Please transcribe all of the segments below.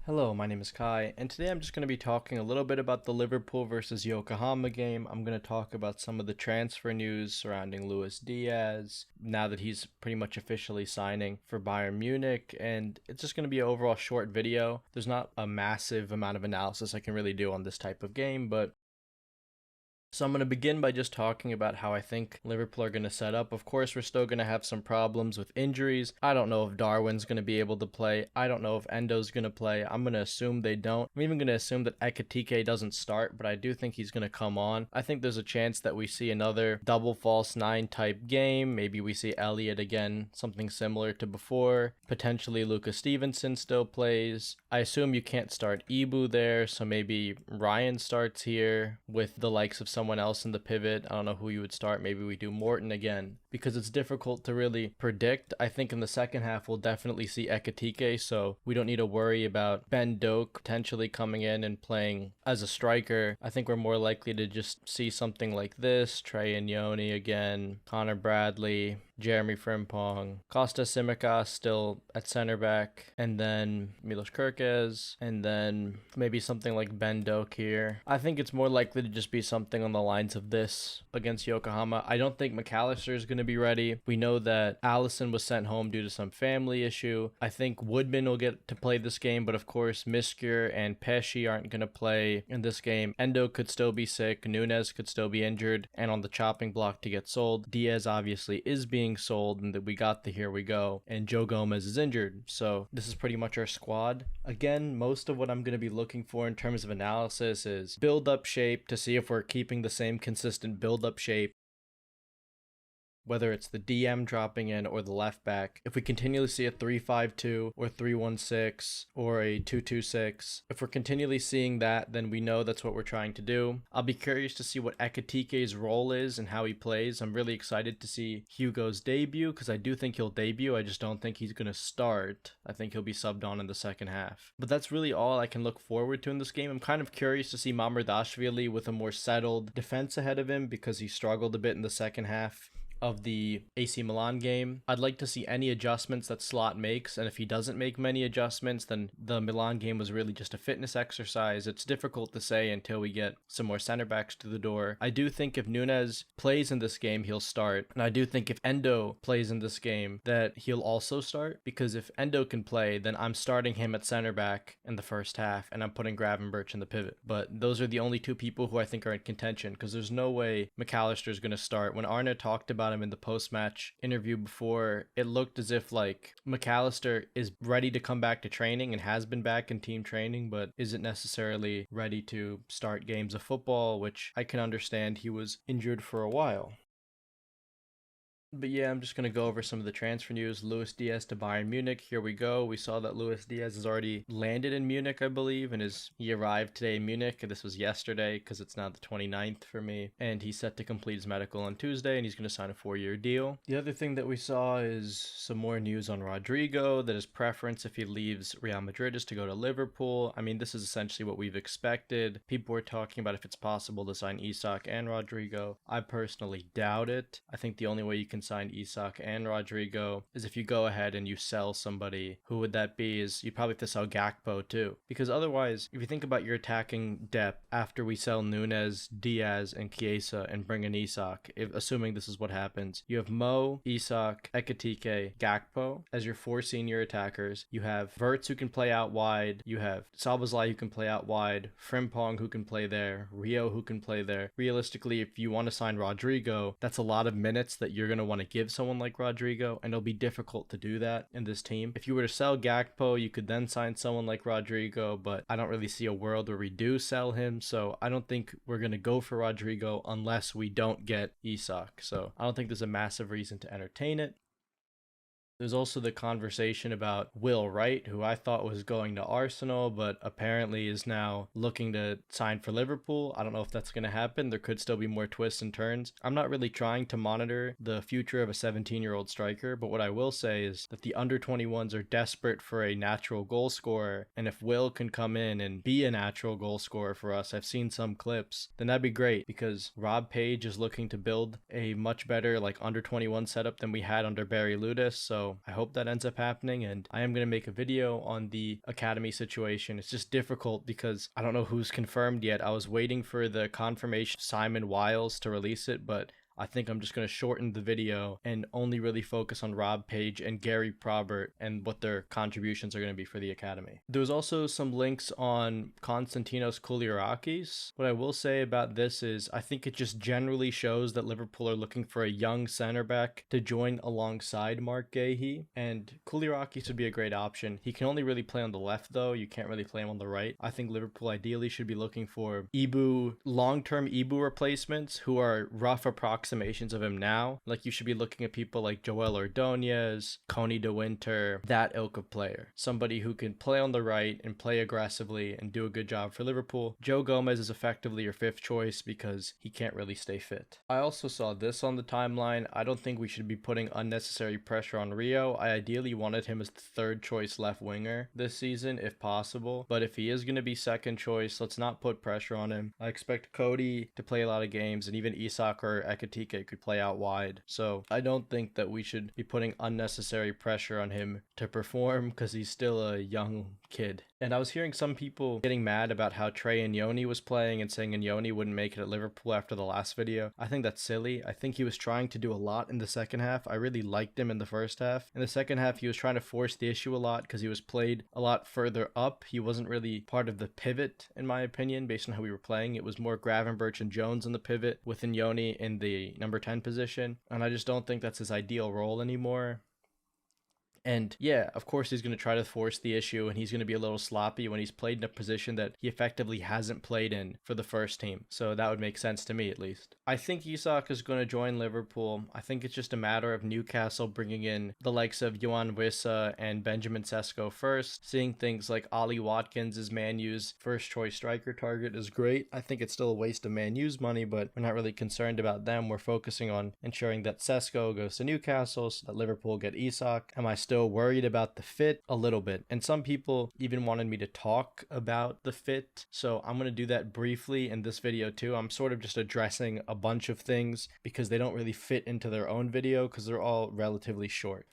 Hello, my name is Kai, and today I'm just going to be talking a little bit about the Liverpool versus Yokohama game. I'm going to talk about some of the transfer news surrounding Luis Diaz, now that he's pretty much officially signing for Bayern Munich, and it's just going to be an overall short video. There's not a massive amount of analysis I can really do on this type of game, but so I'm going to begin by just talking about how I think Liverpool are going to set up. Of course, we're still going to have some problems with injuries. I don't know if Darwin's going to be able to play. I don't know if Endo's going to play. I'm going to assume they don't. I'm even going to assume that Ekitike doesn't start, but I do think he's going to come on. I think there's a chance that we see another double false nine type game. Maybe we see Elliott again, something similar to before. Potentially Lucas Stevenson still plays. I assume you can't start Ibu there, so maybe Ryan starts here with the likes of someone else in the pivot. I don't know who you would start. Maybe we do Morton again because it's difficult to really predict. I think in the second half we'll definitely see Ekitike, so we don't need to worry about Ben Doak potentially coming in and playing as a striker. I think we're more likely to just see something like this. Trey and Yoni again, Connor Bradley, Jeremy Frimpong, Costa Simicas still at center back, and then Milos Kerkez, and then maybe something like Ben Doak here. I think it's more likely to just be something on the lines of this against Yokohama. I don't think McAllister is going to be ready. We know that Allison was sent home due to some family issue. I think Woodman will get to play this game, but of course Miskir and Pesci aren't going to play in this game. Endo could still be sick. Nunez could still be injured and on the chopping block to get sold. Diaz obviously is being sold, and that we got the here we go, and Joe Gomez is injured. So this is pretty much our squad. Again, most of what I'm going to be looking for in terms of analysis is build up shape to see if we're keeping the same consistent build up shape, whether it's the DM dropping in or the left back. If we continually see a 3-5-2 or 3-1-6 or a 2-2-6, if we're continually seeing that, then we know that's what we're trying to do. I'll be curious to see what Ekitike's role is and how he plays. I'm really excited to see Hugo's debut because I do think he'll debut. I just don't think he's going to start. I think he'll be subbed on in the second half. But that's really all I can look forward to in this game. I'm kind of curious to see Mamardashvili with a more settled defense ahead of him because he struggled a bit in the second half of the AC Milan game. I'd like to see any adjustments that Slot makes, and if he doesn't make many adjustments, then the Milan game was really just a fitness exercise. It's difficult to say until we get some more center backs to the door. I do think if Nunez plays in this game, he'll start, and I do think if Endo plays in this game, that he'll also start, because if Endo can play, then I'm starting him at center back in the first half, and I'm putting Gravenberch in the pivot. But those are the only two people who I think are in contention, because there's no way McAllister is going to start. When Arne talked about him in the post-match interview before, it looked as if like McAllister is ready to come back to training and has been back in team training, but isn't necessarily ready to start games of football, which I can understand. He was injured for a while. But yeah, I'm just going to go over some of the transfer news. Luis Diaz to Bayern Munich. Here we go. We saw that Luis Diaz has already landed in Munich, I believe, and he arrived today in Munich. This was yesterday because it's now the 29th for me. And he's set to complete his medical on Tuesday, and he's going to sign a 4-year deal. The other thing that we saw is some more news on Rodrygo, that his preference if he leaves Real Madrid is to go to Liverpool. I mean, this is essentially what we've expected. People were talking about if it's possible to sign Isak and Rodrygo. I personally doubt it. I think the only way you can sign Isak and Rodrygo is if you go ahead and you sell somebody. Who would that be? Is you'd probably have to sell Gakpo too, because otherwise, if you think about your attacking depth after we sell Nunez, Diaz, and Chiesa and bring in Isak, assuming this is what happens, you have Mo, Isak, Ekitike, Gakpo as your 4 senior attackers. You have Verts who can play out wide. You have Szoboszlai who can play out wide. Frimpong who can play there. Rio who can play there. Realistically, if you want to sign Rodrygo, that's a lot of minutes that you're going to want to give someone like Rodrygo, and it'll be difficult to do that in this team. If you were to sell Gakpo, you could then sign someone like Rodrygo, but I don't really see a world where we do sell him, so I don't think we're going to go for Rodrygo unless we don't get Isak. So I don't think there's a massive reason to entertain it. There's also the conversation about Will Wright, who I thought was going to Arsenal, but apparently is now looking to sign for Liverpool. I don't know if that's going to happen. There could still be more twists and turns. I'm not really trying to monitor the future of a 17-year-old striker, but what I will say is that the under-21s are desperate for a natural goal scorer, and if Will can come in and be a natural goal scorer for us, I've seen some clips, then that'd be great, because Rob Page is looking to build a much better like under-21 setup than we had under Barry Ludis, so So I hope that ends up happening, and I am going to make a video on the academy situation. It's just difficult because I don't know who's confirmed yet. I was waiting for the confirmation of Simon Wiles to release it, but I think I'm just going to shorten the video and only really focus on Rob Page and Gary Probert and what their contributions are going to be for the academy. There was also some links on Konstantinos Kouliarakis. What I will say about this is I think it just generally shows that Liverpool are looking for a young center back to join alongside Mark Gahey, and Kouliarakis would be a great option. He can only really play on the left though. You can't really play him on the right. I think Liverpool ideally should be looking for long-term Ibu replacements who are rough approximations of him now. Like, you should be looking at people like Joel Ordonez, Coney De Winter, that ilk of player. Somebody who can play on the right and play aggressively and do a good job for Liverpool. Joe Gomez is effectively your fifth choice because he can't really stay fit. I also saw this on the timeline. I don't think we should be putting unnecessary pressure on Rio. I ideally wanted him as the third choice left winger this season if possible, but if he is going to be second choice, let's not put pressure on him. I expect Cody to play a lot of games, and even Isak or Ekitike could play out wide. So I don't think that we should be putting unnecessary pressure on him to perform because he's still a young kid. And I was hearing some people getting mad about how Trey Nyoni was playing and saying Nyoni wouldn't make it at Liverpool after the last video. I think that's silly. I think he was trying to do a lot in the second half. I really liked him in the first half. In the second half, he was trying to force the issue a lot because he was played a lot further up. He wasn't really part of the pivot, in my opinion, based on how we were playing. It was more Gravenberch and Jones in the pivot with Nyoni in the number 10 position. And I just don't think that's his ideal role anymore. And yeah, of course he's going to try to force the issue, and he's going to be a little sloppy when he's played in a position that he effectively hasn't played in for the first team. So that would make sense to me, at least. I think Isak is going to join Liverpool. I think it's just a matter of Newcastle bringing in the likes of Yohan Wissa and Benjamin Sesko first. Seeing things like Ollie Watkins as Man U's first choice striker target is great. I think it's still a waste of Man U's money, but we're not really concerned about them. We're focusing on ensuring that Sesko goes to Newcastle so that Liverpool get Isak. Am I still worried about the fit? A little bit. And some people even wanted me to talk about the fit, so I'm going to do that briefly in this video too. I'm sort of just addressing a bunch of things because they don't really fit into their own video because they're all relatively short.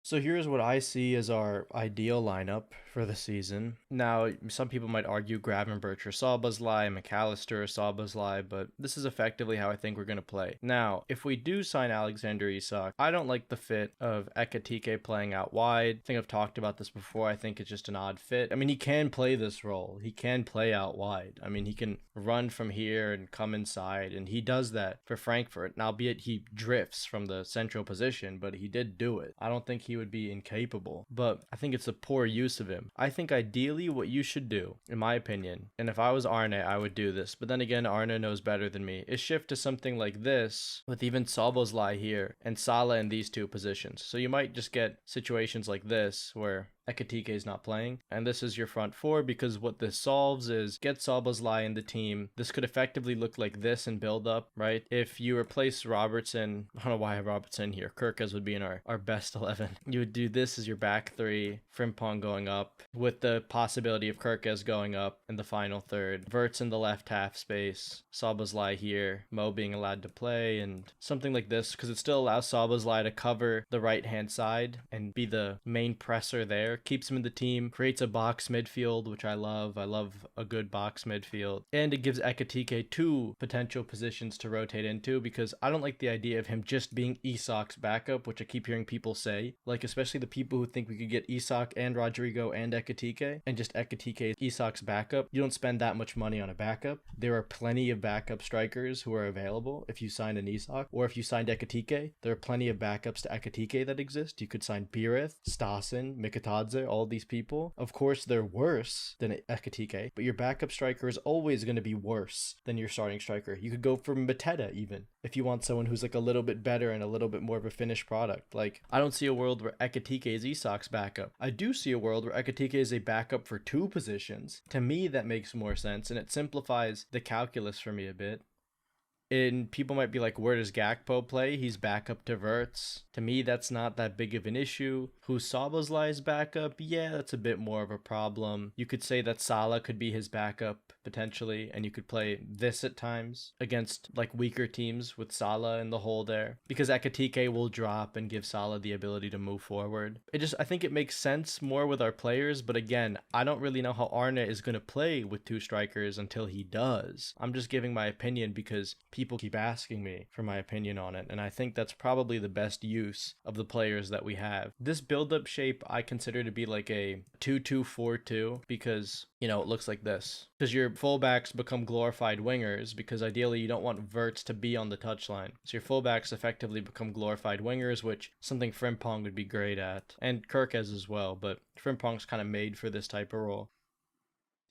So here's what I see as our ideal lineup for the season. Now, some people might argue Gravenberch or Szoboszlai, McAllister or Szoboszlai, but this is effectively how I think we're going to play. Now, if we do sign Alexander Isak, I don't like the fit of Ekitike playing out wide. I think I've talked about this before. I think it's just an odd fit. I mean, he can play this role. He can play out wide. I mean, he can run from here and come inside, and he does that for Frankfurt. Now, albeit he drifts from the central position, but he did do it. I don't think he would be incapable, but I think it's a poor use of him. I think ideally what you should do, in my opinion, and if I was Arne, I would do this, but then again, Arne knows better than me, is shift to something like this with even Szoboszlai here and Salah in these two positions. So you might just get situations like this where Ekitike is not playing, and this is your front four, because what this solves is get Szoboszlai in the team. This could effectively look like this in build up, right? If you replace Robertson, I don't know why I have Robertson here, Kirkes would be in our best 11. You would do this as your back three, Frimpong going up, with the possibility of Kirkes going up in the final third, Verts in the left half space, Szoboszlai here, Mo being allowed to play, and something like this, because it still allows Szoboszlai to cover the right hand side and be the main presser there. Keeps him in the team, creates a box midfield, which I love. I love a good box midfield. And it gives Ekitike two potential positions to rotate into, because I don't like the idea of him just being Isak's backup, which I keep hearing people say. Like, especially the people who think we could get Isak and Rodrygo and Ekitike, and just Ekitike Isak's backup. You don't spend that much money on a backup. There are plenty of backup strikers who are available if you sign an Isak, or if you signed Ekitike. There are plenty of backups to Ekitike that exist. You could sign Birith, Stassen, Mikitadze, all these people. Of course, they're worse than Ekitike, but your backup striker is always going to be worse than your starting striker. You could go for Mateta even, if you want someone who's like a little bit better and a little bit more of a finished product. Like, I don't see a world where Ekitike is Isak's backup. I do see a world where Ekitike is a backup for two positions. To me, that makes more sense, and it simplifies the calculus for me a bit. And people might be like, where does Gakpo play? He's back up to Verts. To me, that's not that big of an issue. Who's Szoboszlai's backup? Yeah, that's a bit more of a problem. You could say that Salah could be his backup potentially, and you could play this at times against like weaker teams with Salah in the hole there, because Ekitike will drop and give Salah the ability to move forward. I think it makes sense more with our players, but again, I don't really know how Arne is going to play with two strikers until he does. I'm just giving my opinion because people keep asking me for my opinion on it, and I think that's probably the best use of the players that we have. This build-up shape I consider to be like a 2-2-4-2 because, it looks like this. Because your fullbacks become glorified wingers, because ideally you don't want Verts to be on the touchline. So your fullbacks effectively become glorified wingers, which something Frimpong would be great at. And Kirkes as well, but Frimpong's kind of made for this type of role.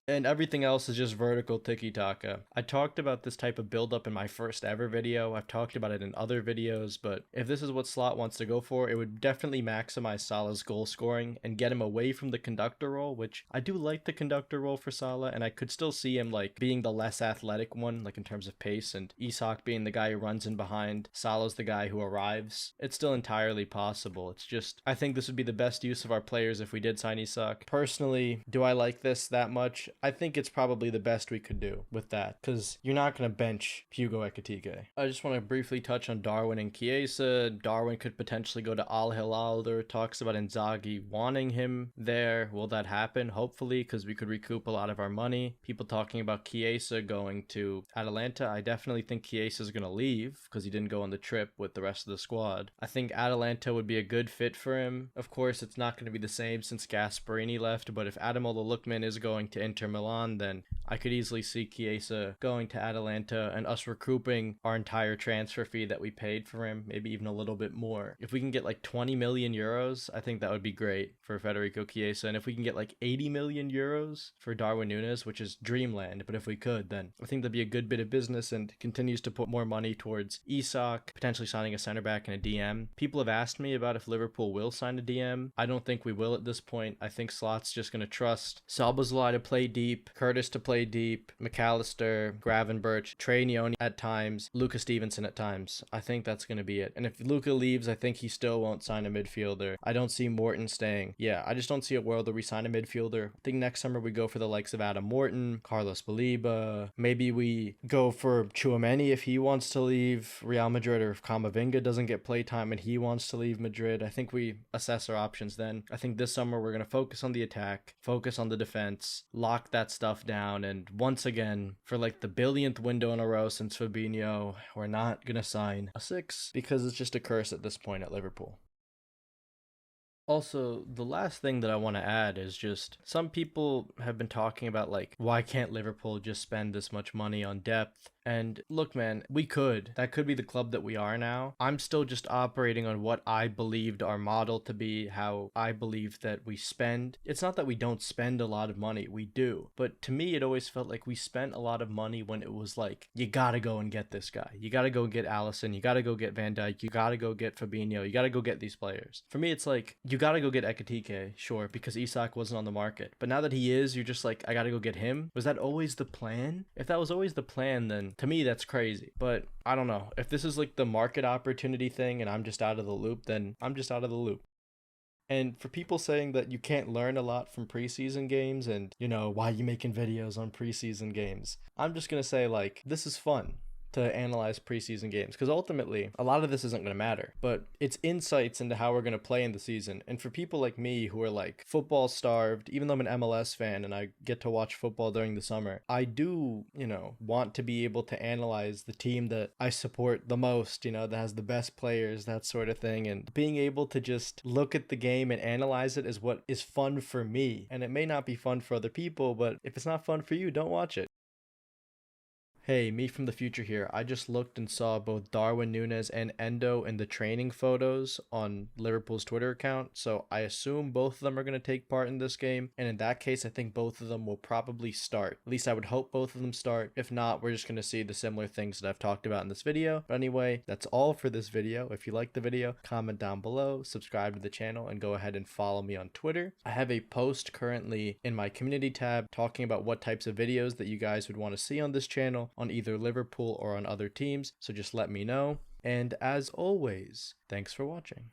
And everything else is just vertical tiki-taka. I talked about this type of build-up in my first ever video. I've talked about it in other videos, but if this is what Slot wants to go for, it would definitely maximize Salah's goal scoring and get him away from the conductor role, which I do like the conductor role for Salah, and I could still see him like being the less athletic one, like in terms of pace, and Isak being the guy who runs in behind. Salah's the guy who arrives. It's still entirely possible. It's just, I think this would be the best use of our players if we did sign Isak. Personally, do I like this that much? I think it's probably the best we could do with that, because you're not going to bench Hugo Ekitike. I just want to briefly touch on Darwin and Chiesa. Darwin could potentially go to Al Hilal. There are talks about Inzaghi wanting him there. Will that happen? Hopefully, because we could recoup a lot of our money. People talking about Chiesa going to Atalanta. I definitely think Chiesa is going to leave because he didn't go on the trip with the rest of the squad. I think Atalanta would be a good fit for him. Of course, it's not going to be the same since Gasperini left, but if Ademola Lookman is going to Inter Milan, then I could easily see Chiesa going to Atalanta and us recouping our entire transfer fee that we paid for him, maybe even a little bit more. If we can get like 20 million euros, I think that would be great for Federico Chiesa. And if we can get like 80 million euros for Darwin Nunez, which is dreamland, but if we could, then I think that'd be a good bit of business and continues to put more money towards Isak, potentially signing a center back and a DM. People have asked me about if Liverpool will sign a DM. I don't think we will at this point. I think Slot's just going to trust Szoboszlai to play deep, Curtis to play deep, McAllister, Gravenberch, Trey Nyoni at times, Luca Stevenson at times. I think that's going to be it. And if Luca leaves, I think he still won't sign a midfielder. I don't see Morton staying. Yeah, I just don't see a world where we sign a midfielder. I think next summer we go for the likes of Adam Morton, Carlos Baliba. Maybe we go for Tchouameni if he wants to leave Real Madrid, or if Camavinga doesn't get playtime and he wants to leave Madrid. I think we assess our options then. I think this summer we're going to focus on the attack, focus on the defense, lock that stuff down, and once again, for like the billionth window in a row since Fabinho, we're not going to sign a 6 because it's just a curse at this point at Liverpool. Also, the last thing that I want to add is just some people have been talking about like, why can't Liverpool just spend this much money on depth? And look, man, we could. That could be the club that we are now. I'm still just operating on what I believed our model to be, how I believe that we spend. It's not that we don't spend a lot of money. We do. But to me, it always felt like we spent a lot of money when it was like, you gotta go and get this guy. You gotta go get Alisson. You gotta go get Van Dijk. You gotta go get Fabinho. You gotta go get these players. For me, it's like, you gotta go get Ekitike, sure, because Isak wasn't on the market. But now that he is, you're just like, I gotta go get him. Was that always the plan? If that was always the plan, then to me, that's crazy. But I don't know. If this is like the market opportunity thing and I'm just out of the loop, then I'm just out of the loop. And for people saying that you can't learn a lot from preseason games and, why are you making videos on preseason games? I'm just going to say, like, this is fun to analyze preseason games, because ultimately a lot of this isn't going to matter, but it's insights into how we're going to play in the season. And for people like me who are like football starved, even though I'm an MLS fan and I get to watch football during the summer, I do, want to be able to analyze the team that I support the most, that has the best players, that sort of thing. And being able to just look at the game and analyze it is what is fun for me. And it may not be fun for other people, but if it's not fun for you, don't watch it. Hey, me from the future here. I just looked and saw both Darwin Nunez and Endo in the training photos on Liverpool's Twitter account, so I assume both of them are going to take part in this game, and in that case, I think both of them will probably start. At least I would hope both of them start. If not, we're just going to see the similar things that I've talked about in this video. But anyway, that's all for this video. If you liked the video, comment down below, subscribe to the channel, and go ahead and follow me on Twitter. I have a post currently in my community tab talking about what types of videos that you guys would want to see on this channel. on either Liverpool or on other teams, so just let me know. And as always, thanks for watching.